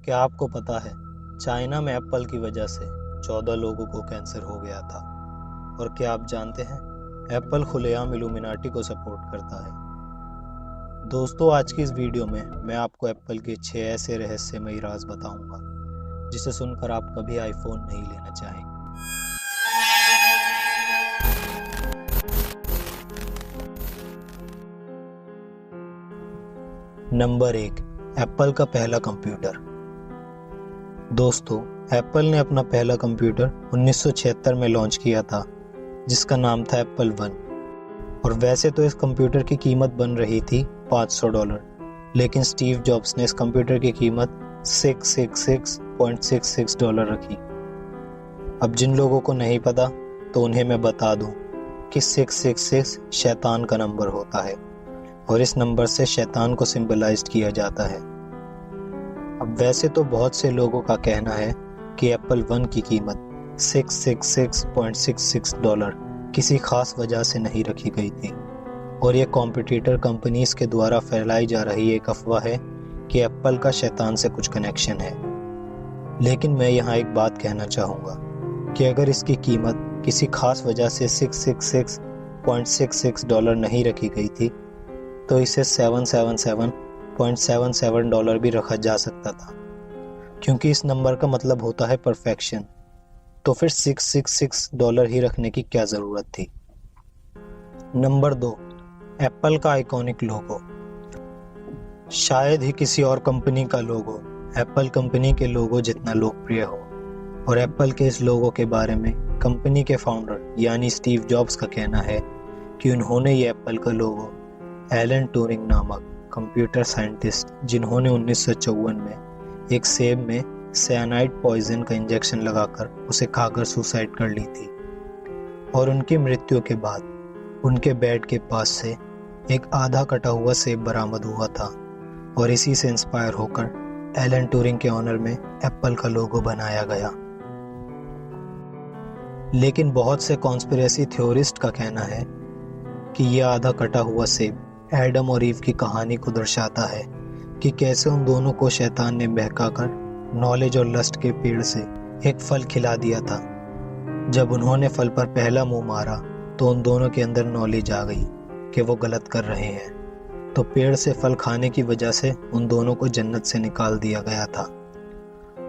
क्या आपको पता है चाइना में एप्पल की वजह से 14 लोगों को कैंसर हो गया था। और क्या आप जानते हैं एप्पल खुलेआम इल्यूमिनाटी को सपोर्ट करता है। दोस्तों, आज की इस वीडियो में मैं आपको एप्पल के 6 ऐसे रहस्यमयी राज बताऊंगा जिसे सुनकर आप कभी आईफोन नहीं लेना चाहेंगे। नंबर 1, एप्पल का पहला कंप्यूटर। दोस्तों, एप्पल ने अपना पहला कंप्यूटर 1976 में लॉन्च किया था जिसका नाम था एप्पल वन। और वैसे तो इस कंप्यूटर की कीमत बन रही थी $500, लेकिन स्टीव जॉब्स ने इस कंप्यूटर की कीमत $666.66 रखी। अब जिन लोगों को नहीं पता तो उन्हें मैं बता दूं कि 666 शैतान का नंबर होता है और इस नंबर से शैतान को सिंबलाइज्ड किया जाता है। अब वैसे तो बहुत से लोगों का कहना है कि एप्पल वन की कीमत $666.66 किसी खास वजह से नहीं रखी गई थी और ये कॉम्पिटिटर कंपनीज के द्वारा फैलाई जा रही एक अफवाह है कि एप्पल का शैतान से कुछ कनेक्शन है। लेकिन मैं यहाँ एक बात कहना चाहूँगा कि अगर इसकी कीमत किसी खास वजह से $666.66 नहीं रखी गई थी तो इसे $777.77 भी रखा जा सकता था, क्योंकि इस नंबर का मतलब होता है परफेक्शन। तो फिर $666 ही रखने की क्या ज़रूरत थी। नंबर 2, एप्पल का आइकॉनिक लोगो। शायद ही किसी और कंपनी का लोगो एप्पल कंपनी के लोगो जितना लोकप्रिय हो। और एप्पल के इस लोगो के बारे में कंपनी के फाउंडर यानी स्टीव जॉब्स का कहना है कि उन्होंने ये एप्पल का लोगो एलन ट्यूरिंग नामक कंप्यूटर साइंटिस्ट, जिन्होंने 1954 में एक सेब में साइनाइड पॉइजन का इंजेक्शन लगाकर उसे खाकर सुसाइड कर ली थी। और उनकी मृत्यु के बाद उनके बेड के पास से एक आधा कटा हुआ सेब बरामद हुआ था और इसी से इंस्पायर होकर एलन ट्यूरिंग के ऑनर में एप्पल का लोगो बनाया गया। लेकिन बहुत से कॉन्स्पिरेसी थ्योरिस्ट का कहना है कि यह आधा कटा हुआ सेब एडम और ईव की कहानी को दर्शाता है कि कैसे उन दोनों को शैतान ने बहकाकर नॉलेज और लस्ट के पेड़ से एक फल खिला दिया था। जब उन्होंने फल पर पहला मुंह मारा तो उन दोनों के अंदर नॉलेज आ गई कि वो गलत कर रहे हैं। तो पेड़ से फल खाने की वजह से उन दोनों को जन्नत से निकाल दिया गया था।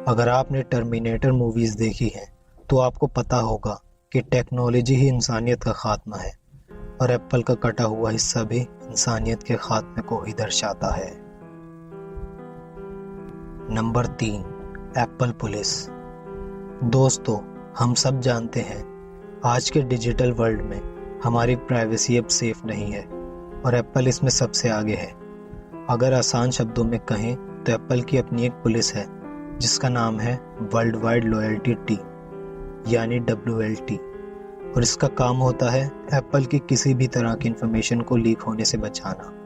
अगर आपने टर्मिनेटर मूवीज देखी हैं तो आपको पता होगा कि टेक्नोलॉजी ही इंसानियत का खात्मा है और एप्पल का कटा हुआ हिस्सा भी इंसानियत के खात्मे को ही दर्शाता है। Number 3, Apple police. दोस्तों, हम सब जानते हैं आज के डिजिटल वर्ल्ड में हमारी प्राइवेसी अब सेफ नहीं है और एप्पल इसमें सबसे आगे है। अगर आसान शब्दों में कहें तो एप्पल की अपनी एक पुलिस है जिसका नाम है वर्ल्ड वाइड लॉयल्टी टीम यानी WLT। और इसका काम होता है एप्पल की किसी भी तरह की इंफॉर्मेशन को लीक होने से बचाना।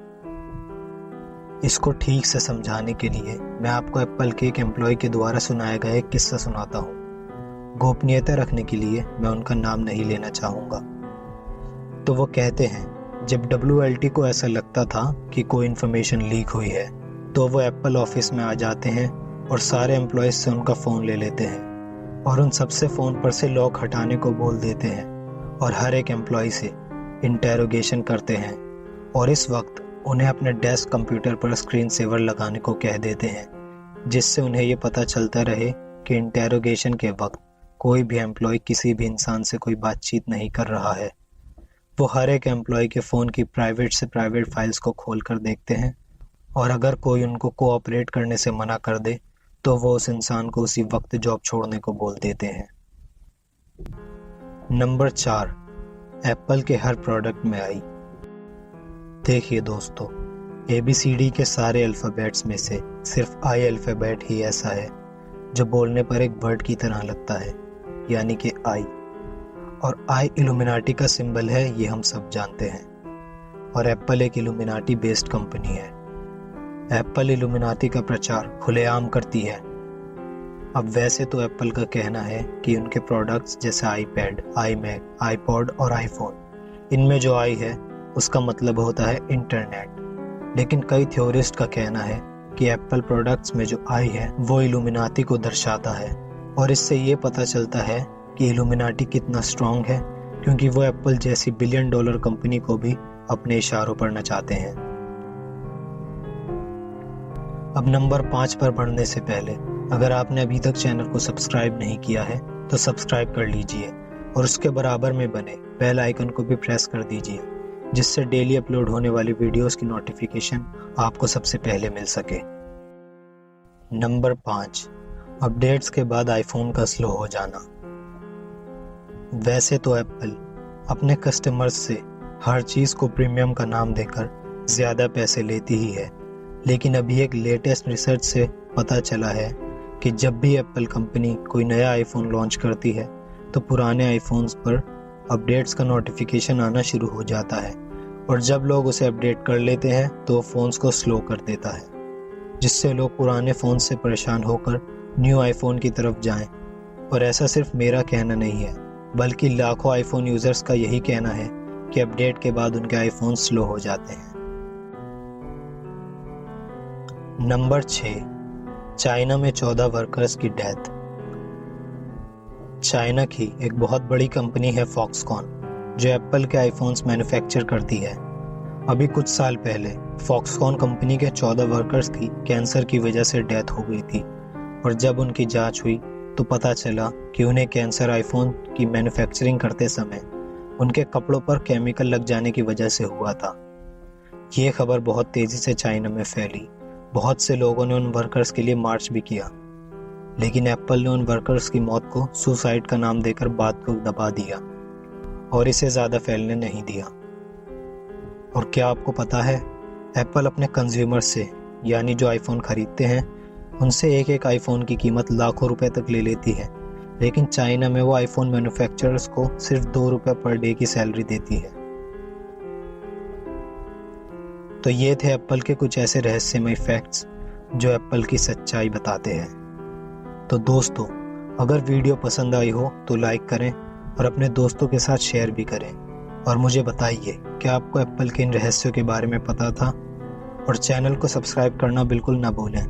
इसको ठीक से समझाने के लिए मैं आपको एप्पल के एक एम्प्लॉय के द्वारा सुनाया गया एक किस्सा सुनाता हूँ। गोपनीयता रखने के लिए मैं उनका नाम नहीं लेना चाहूँगा। तो वो कहते हैं जब WLT को ऐसा लगता था कि कोई इन्फॉर्मेशन लीक हुई है तो वो एप्पल ऑफिस में आ जाते हैं और सारे एम्प्लॉयज से उनका फ़ोन ले लेते हैं और उन सबसे फ़ोन पर से लॉक हटाने को बोल देते हैं और हर एक एम्प्लॉय से इंटेरोगेशन करते हैं। और इस वक्त उन्हें अपने डेस्क कंप्यूटर पर स्क्रीन सेवर लगाने को कह देते हैं जिससे उन्हें ये पता चलता रहे कि इंटेरोगेशन के वक्त कोई भी एम्प्लॉय किसी भी इंसान से कोई बातचीत नहीं कर रहा है। वो हर एक एम्प्लॉय के फ़ोन की प्राइवेट से प्राइवेट फाइल्स को खोल कर देखते हैं और अगर कोई उनको कोऑपरेट करने से मना कर दे तो वो उस इंसान को उसी वक्त जॉब छोड़ने को बोल देते हैं। नंबर 4, एप्पल के हर प्रोडक्ट में आई। देखिए दोस्तों, ABCD के सारे अल्फ़ाबेट्स में से सिर्फ I अल्फ़ाबेट ही ऐसा है जो बोलने पर एक वर्ड की तरह लगता है, यानी कि I। और I इल्यूमिनाटी का सिंबल है, ये हम सब जानते हैं। और एप्पल एक इल्यूमिनाटी बेस्ड कंपनी है। एप्पल इल्यूमिनाटी का प्रचार खुलेआम करती है। अब वैसे तो एप्पल का कहना है कि उनके प्रोडक्ट्स जैसे iPad, iMac, iPod और iPhone, इनमें जो I है उसका मतलब होता है इंटरनेट। लेकिन कई थ्योरिस्ट का कहना है कि एप्पल प्रोडक्ट्स में जो आई है वो इल्यूमिनाटी को दर्शाता है, और इससे ये पता चलता है कि इल्यूमिनाटी कितना स्ट्रॉन्ग है, क्योंकि वो एप्पल जैसी $1 बिलियन कंपनी को भी अपने इशारों पर नचाते हैं। अब नंबर 5 पर बढ़ने से पहले अगर आपने अभी तक चैनल को सब्सक्राइब नहीं किया है तो सब्सक्राइब कर लीजिए और उसके बराबर में बने बेल आइकन को भी प्रेस कर दीजिए, जिससे डेली अपलोड होने वाली वीडियोस की नोटिफिकेशन आपको सबसे पहले मिल सके। नंबर 5, अपडेट्स के बाद आईफोन का स्लो हो जाना। वैसे तो एप्पल अपने कस्टमर्स से हर चीज़ को प्रीमियम का नाम देकर ज़्यादा पैसे लेती ही है, लेकिन अभी एक लेटेस्ट रिसर्च से पता चला है कि जब भी एप्पल कंपनी कोई नया आईफोन लॉन्च करती है तो पुराने आईफोन्स पर अपडेट्स का नोटिफिकेशन आना शुरू हो जाता है, और जब लोग उसे अपडेट कर लेते हैं तो फ़ोन्स को स्लो कर देता है, जिससे लोग पुराने फ़ोन से परेशान होकर न्यू आईफोन की तरफ जाएं। और ऐसा सिर्फ मेरा कहना नहीं है, बल्कि लाखों आईफोन यूज़र्स का यही कहना है कि अपडेट के बाद उनके आईफोन स्लो हो जाते हैं। नंबर 6, चाइना में 14 वर्कर्स की डेथ। चाइना की एक बहुत बड़ी कंपनी है फॉक्सकॉन, जो एप्पल के आईफोन्स मैन्युफैक्चर करती है। अभी कुछ साल पहले फॉक्सकॉन कंपनी के 14 वर्कर्स की कैंसर की वजह से डेथ हो गई थी, और जब उनकी जांच हुई तो पता चला कि उन्हें कैंसर आईफोन की मैन्युफैक्चरिंग करते समय उनके कपड़ों पर केमिकल लग जाने की वजह से हुआ था। ये खबर बहुत तेज़ी से चाइना में फैली। बहुत से लोगों ने उन वर्कर्स के लिए मार्च भी किया, लेकिन एप्पल ने उन वर्कर्स की मौत को सुसाइड का नाम देकर बात को दबा दिया और इसे ज़्यादा फैलने नहीं दिया। और क्या आपको पता है, एप्पल अपने कंज्यूमर से, यानी जो आईफोन खरीदते हैं, उनसे एक एक आईफोन की कीमत लाखों रुपए तक ले लेती है, लेकिन चाइना में वो आईफोन मैन्युफैक्चरर्स को सिर्फ $2 पर डे की सैलरी देती है। तो ये थे एप्पल के कुछ ऐसे रहस्यमय फैक्ट्स जो एप्पल की सच्चाई बताते हैं। तो दोस्तों, अगर वीडियो पसंद आई हो तो लाइक करें और अपने दोस्तों के साथ शेयर भी करें, और मुझे बताइए कि आपको एप्पल के इन रहस्यों के बारे में पता था। और चैनल को सब्सक्राइब करना बिल्कुल ना भूलें,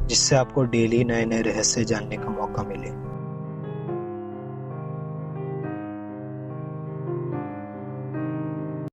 जिससे आपको डेली नए नए रहस्य जानने का मौका मिले।